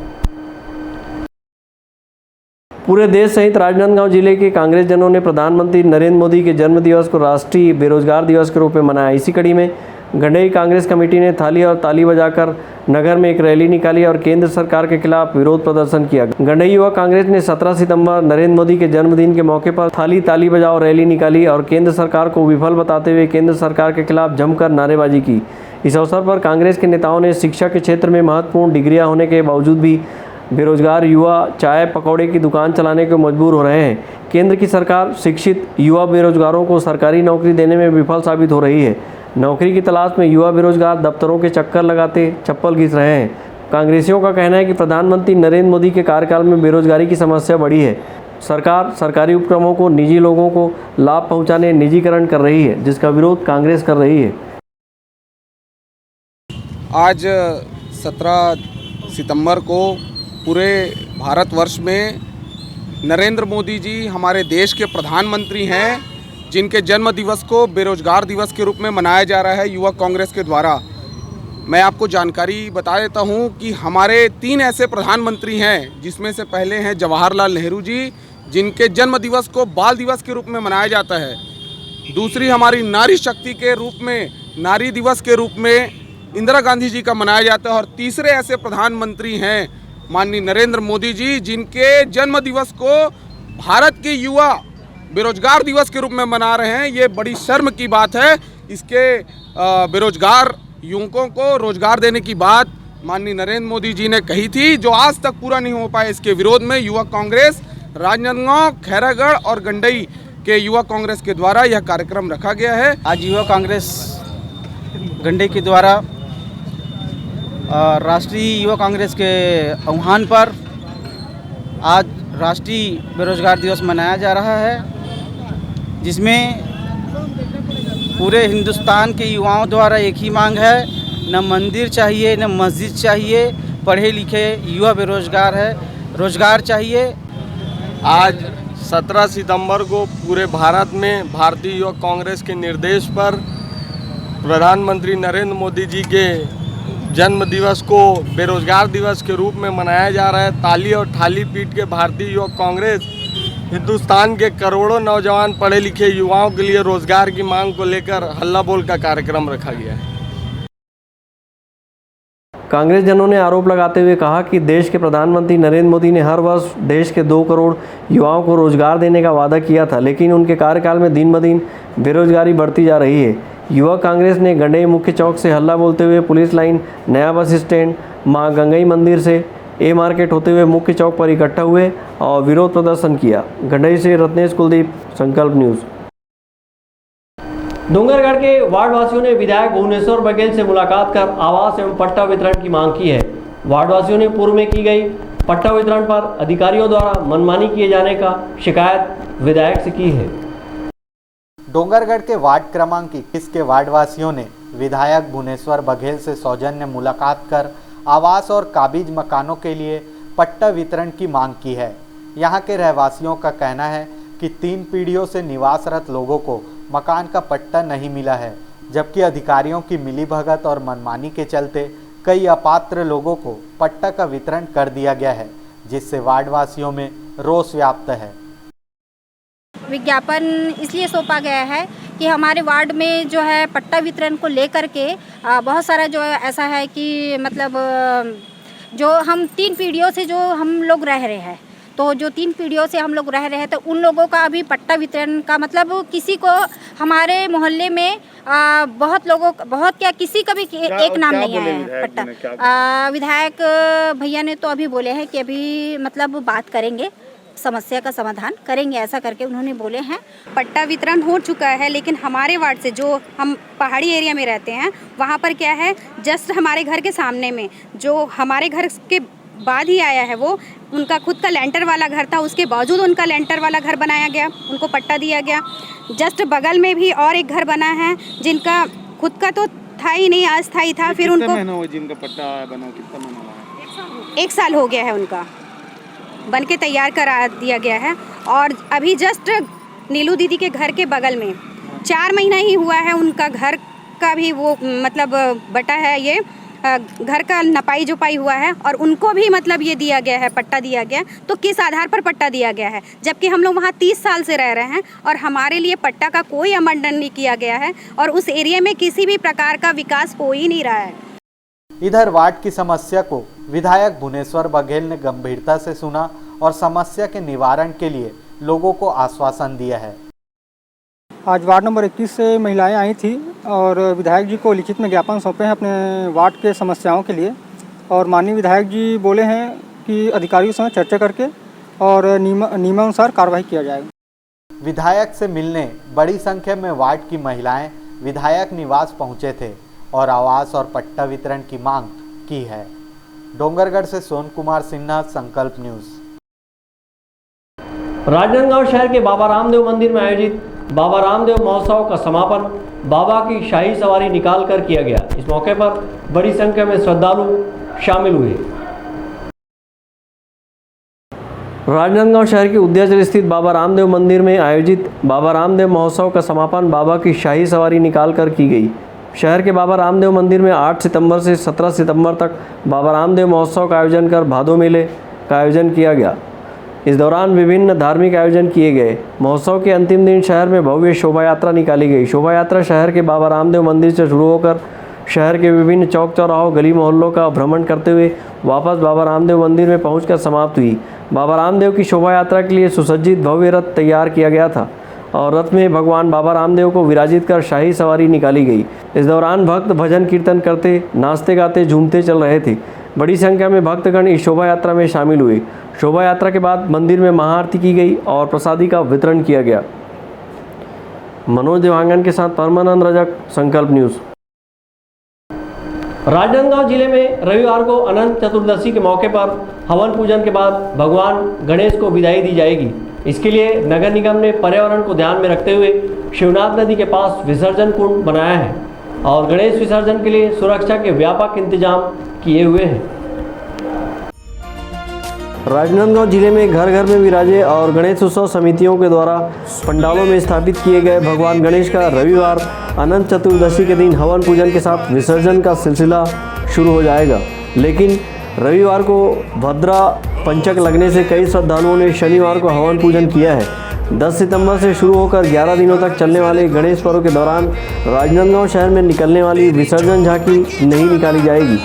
पूरे देश सहित राजनांदगांव जिले के कांग्रेस जनों ने प्रधानमंत्री नरेंद्र मोदी के जन्म दिवस को राष्ट्रीय बेरोजगार दिवस के रूप में मनाया। इसी कड़ी में गंडई कांग्रेस कमेटी ने थाली और ताली बजाकर नगर में एक रैली निकाली और केंद्र सरकार के खिलाफ विरोध प्रदर्शन किया। गंडई युवा कांग्रेस ने 17 सितंबर नरेंद्र मोदी के जन्मदिन के मौके पर थाली ताली बजाओ रैली निकाली और केंद्र सरकार को विफल बताते हुए केंद्र सरकार के खिलाफ जमकर नारेबाजी की। इस अवसर पर कांग्रेस के नेताओं ने शिक्षा के क्षेत्र में महत्वपूर्ण डिग्रियां होने के बावजूद भी बेरोजगार युवा चाय पकौड़े की दुकान चलाने को मजबूर हो रहे हैं। केंद्र की सरकार शिक्षित युवा बेरोजगारों को सरकारी नौकरी देने में विफल साबित हो रही है। नौकरी की तलाश में युवा बेरोजगार दफ्तरों के चक्कर लगाते चप्पल घिस रहे हैं। कांग्रेसियों का कहना है कि प्रधानमंत्री नरेंद्र मोदी के कार्यकाल में बेरोजगारी की समस्या बढ़ी है। सरकार सरकारी उपक्रमों को निजी लोगों को लाभ पहुंचाने निजीकरण कर रही है, जिसका विरोध कांग्रेस कर रही है। आज 17 सितंबर को पूरे भारतवर्ष में नरेंद्र मोदी जी हमारे देश के प्रधानमंत्री हैं, जिनके जन्म दिवस को बेरोजगार दिवस के रूप में मनाया जा रहा है युवा कांग्रेस के द्वारा। मैं आपको जानकारी बता देता हूं कि हमारे 3 ऐसे प्रधानमंत्री हैं, जिसमें से पहले हैं जवाहरलाल नेहरू जी, जिनके जन्म दिवस को बाल दिवस के रूप में मनाया जाता है। दूसरी हमारी नारी शक्ति के रूप में, नारी दिवस के रूप में इंदिरा गांधी जी का मनाया जाता है। और तीसरे ऐसे प्रधानमंत्री हैं माननीय नरेंद्र मोदी जी, जिनके जन्म दिवस को भारत के युवा बेरोजगार दिवस के रूप में मना रहे हैं। ये बड़ी शर्म की बात है। इसके बेरोजगार युवकों को रोजगार देने की बात माननीय नरेंद्र मोदी जी ने कही थी, जो आज तक पूरा नहीं हो पाया। इसके विरोध में युवा कांग्रेस राजनांदगांव, खैरागढ़ और गंडई के युवा कांग्रेस के द्वारा यह कार्यक्रम रखा गया है। आज युवा कांग्रेस गंडई के द्वारा राष्ट्रीय युवा कांग्रेस के आह्वान पर आज राष्ट्रीय बेरोजगार दिवस मनाया जा रहा है, जिसमें पूरे हिंदुस्तान के युवाओं द्वारा एक ही मांग है, न मंदिर चाहिए न मस्जिद चाहिए, पढ़े लिखे युवा बेरोजगार है, रोजगार चाहिए। आज 17 सितंबर को पूरे भारत में भारतीय युवा कांग्रेस के निर्देश पर प्रधानमंत्री नरेंद्र मोदी जी के जन्म दिवस को बेरोजगार दिवस के रूप में मनाया जा रहा है। ताली और थाली पीट के भारतीय युवा कांग्रेस हिंदुस्तान के करोड़ों नौजवान पढ़े लिखे युवाओं के लिए रोजगार की मांग को लेकर हल्ला बोल का कार्यक्रम रखा गया है। कांग्रेस जनों ने आरोप लगाते हुए कहा कि देश के प्रधानमंत्री नरेंद्र मोदी ने हर वर्ष देश के 2 करोड़ युवाओं को रोजगार देने का वादा किया था, लेकिन उनके कार्यकाल में दिन ब दिन बेरोजगारी बढ़ती जा रही है। युवा कांग्रेस ने गंडई मुख्य चौक से हल्ला बोलते हुए पुलिस लाइन, नया बस स्टैंड, मां गंगई मंदिर से ए मार्केट होते हुए मुख्य चौक पर इकट्ठा हुए और विरोध प्रदर्शन किया। गंडई से रत्नेश कुलदीप, संकल्प न्यूज़। डूंगरगढ़ के वार्डवासियों ने विधायक भुवनेश्वर बघेल से मुलाकात कर आवास एवं पट्टा वितरण की मांग की है। वार्डवासियों ने पूर्व में की गई पट्टा वितरण पर अधिकारियों द्वारा मनमानी किए जाने का शिकायत विधायक से की है। डोंगरगढ़ के वार्ड क्रमांक 21 के वार्डवासियों ने विधायक भुवनेश्वर बघेल से सौजन्य मुलाकात कर आवास और काबिज मकानों के लिए पट्टा वितरण की मांग की है। यहां के रहवासियों का कहना है कि 3 पीढ़ियों से निवासरत लोगों को मकान का पट्टा नहीं मिला है, जबकि अधिकारियों की मिलीभगत और मनमानी के चलते कई अपात्र लोगों को पट्टा का वितरण कर दिया गया है, जिससे वार्डवासियों में रोष व्याप्त है। विज्ञापन इसलिए सौंपा गया है कि हमारे वार्ड में जो है पट्टा वितरण को लेकर के बहुत सारा जो है ऐसा है कि मतलब जो हम 3 पीढ़ियों से जो हम लोग रह रहे हैं, तो जो 3 पीढ़ियों से हम लोग रह रहे हैं, तो उन लोगों का अभी पट्टा वितरण का मतलब किसी को हमारे मोहल्ले में बहुत लोगों बहुत क्या किसी का भी एक नाम नहीं आया है पट्टा। विधायक भैया ने तो अभी बोले हैं कि अभी मतलब बात करेंगे, समस्या का समाधान करेंगे, ऐसा करके उन्होंने बोले हैं। पट्टा वितरण हो चुका है, लेकिन हमारे वार्ड से जो हम पहाड़ी एरिया में रहते हैं, वहाँ पर क्या है, जस्ट हमारे घर के सामने में जो हमारे घर के बाद ही आया है, वो उनका खुद का लेंटर वाला घर था, उसके बावजूद उनका लेंटर वाला घर बनाया गया, उनको पट्टा दिया गया। जस्ट बगल में भी और एक घर बना है जिनका खुद का तो था ही नहीं, अस्थायी था, फिर उनको जिनका पट्टा बना कितना महीना हुआ? 1 साल हो गया है, उनका बन के तैयार करा दिया गया है। और अभी जस्ट नीलू दीदी के घर के बगल में 4 महीना ही हुआ है, उनका घर का भी वो मतलब बटा है, ये घर का नपाई जोपाई हुआ है, और उनको भी मतलब ये दिया गया है, पट्टा दिया गया। तो किस आधार पर पट्टा दिया गया है, जबकि हम लोग वहाँ 30 साल से रह रहे हैं और हमारे लिए पट्टा का कोई आवंटन नहीं किया गया है, और उस एरिया में किसी भी प्रकार का विकास हो ही नहीं रहा है। इधर वार्ड की समस्या को विधायक भुवनेश्वर बघेल ने गंभीरता से सुना और समस्या के निवारण के लिए लोगों को आश्वासन दिया है। आज वार्ड नंबर 21 से महिलाएं आई थी और विधायक जी को लिखित में ज्ञापन सौंपे हैं अपने वार्ड के समस्याओं के लिए, और माननीय विधायक जी बोले हैं कि अधिकारियों के साथ चर्चा करके और नियमानुसार कार्रवाई किया जाएगा। विधायक से मिलने बड़ी संख्या में वार्ड की महिलाएं विधायक निवास पहुंचे थे और आवास और पट्टा वितरण की मांग की है। डोंगरगढ़ से सोन कुमार सिन्हा, संकल्प न्यूज़। राजनांदगांव शहर के बाबा रामदेव मंदिर में आयोजित बाबा रामदेव महोत्सव का समापन बाबा की शाही सवारी निकालकर किया गया। इस मौके पर बड़ी संख्या में श्रद्धालु शामिल हुए। राजनांदगांव शहर के उद्याचल स्थित बाबा रामदेव मंदिर में आयोजित बाबा रामदेव महोत्सव का समापन बाबा की शाही सवारी निकालकर की गई। शहर के बाबा रामदेव मंदिर में 8 सितंबर से 17 सितंबर तक बाबा रामदेव महोत्सव का आयोजन कर भादो मेले का आयोजन किया गया। इस दौरान विभिन्न धार्मिक आयोजन किए गए। महोत्सव के अंतिम दिन शहर में भव्य शोभा यात्रा निकाली गई। शोभा यात्रा शहर के बाबा रामदेव मंदिर से शुरू होकर शहर के विभिन्न चौक चौराहों गली मोहल्लों का भ्रमण करते हुए वापस बाबा रामदेव मंदिर में पहुंचकर समाप्त हुई। बाबा रामदेव की शोभा यात्रा के लिए सुसज्जित भव्य रथ तैयार किया गया था और रथ में भगवान बाबा रामदेव को विराजित कर शाही सवारी निकाली गई। इस दौरान भक्त भजन कीर्तन करते, नाचते गाते, झूमते चल रहे थे। बड़ी संख्या में भक्तगण इस शोभा यात्रा में शामिल हुए। शोभा यात्रा के बाद मंदिर में महाआरती की गई और प्रसादी का वितरण किया गया। मनोज देवांगन के साथ परमानंद रजक, संकल्प न्यूज़। राजनांदगांव जिले में रविवार को अनंत चतुर्दशी के मौके पर हवन पूजन के बाद भगवान गणेश को विदाई दी जाएगी। इसके लिए नगर निगम ने पर्यावरण को ध्यान में रखते हुए शिवनाथ नदी के पास विसर्जन कुंड बनाया है और गणेश विसर्जन के लिए सुरक्षा के व्यापक इंतजाम किए हुए हैं। राजनांदगांव जिले में घर घर में विराजे और गणेश उत्सव समितियों के द्वारा पंडालों में स्थापित किए गए भगवान गणेश का रविवार अनंत चतुर्दशी के दिन हवन पूजन के साथ विसर्जन का सिलसिला शुरू हो जाएगा। लेकिन रविवार को भद्रा पंचक लगने से कई श्रद्धालुओं ने शनिवार को हवन पूजन किया है। 10 सितंबर से शुरू होकर 11 दिनों तक चलने वाले गणेश पर्व के दौरान राजनांदगांव शहर में निकलने वाली विसर्जन झांकी नहीं निकाली जाएगी।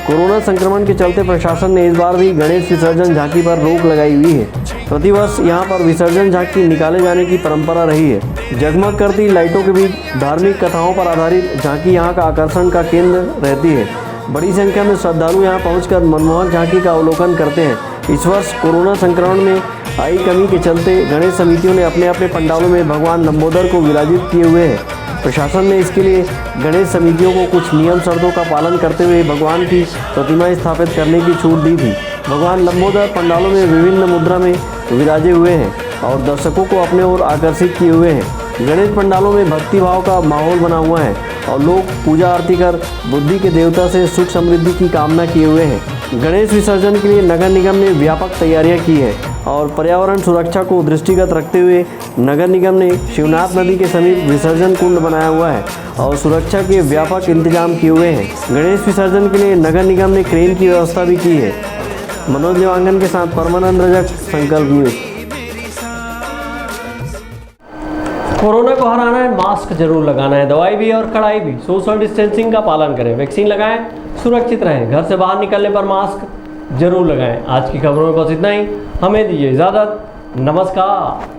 कोरोना संक्रमण के चलते प्रशासन ने इस बार भी गणेश विसर्जन झांकी पर रोक लगाई हुई है। प्रतिवर्ष यहां पर विसर्जन झांकी निकाले जाने की परंपरा रही है। जगमग करती लाइटों के बीच धार्मिक कथाओं पर आधारित झांकी यहां का आकर्षण का केंद्र रहती है। बड़ी संख्या में श्रद्धालु यहां पहुंचकर मनमोहक झांकी का अवलोकन करते हैं। इस वर्ष कोरोना संक्रमण में आई कमी के चलते गणेश समितियों ने अपने अपने पंडालों में भगवान लंबोदर को विराजित किए हुए हैं। प्रशासन ने इसके लिए गणेश समितियों को कुछ नियम शर्तों का पालन करते हुए भगवान की प्रतिमा स्थापित करने की छूट दी थी। भगवान लंबोदर पंडालों में विभिन्न मुद्रा में विराजे हुए हैं और दर्शकों को अपने ओर आकर्षित किए हुए हैं। गणेश पंडालों में भक्ति भाव का माहौल बना हुआ है और लोग पूजा आरती कर बुद्धि के देवता से सुख समृद्धि की कामना किए हुए हैं। गणेश विसर्जन के लिए नगर निगम ने व्यापक तैयारियां की है और पर्यावरण सुरक्षा को दृष्टिगत रखते हुए नगर निगम ने शिवनाथ नदी के समीप विसर्जन कुंड बनाया हुआ है और सुरक्षा के व्यापक इंतजाम किए हुए हैं। गणेश विसर्जन के लिए नगर निगम ने क्रेन की व्यवस्था भी की है। मनोज देवांगन के साथ परमानंद रजक, संकल्प न्यूज़। कोरोना को हराना है, मास्क जरूर लगाना है, दवाई भी और कड़ाई भी, सोशल डिस्टेंसिंग का पालन करें, वैक्सीन लगाएं, सुरक्षित रहें, घर से बाहर निकलने पर मास्क जरूर लगाएं। आज की खबरों में बस इतना ही। हमें दीजिए इजाज़त। नमस्कार।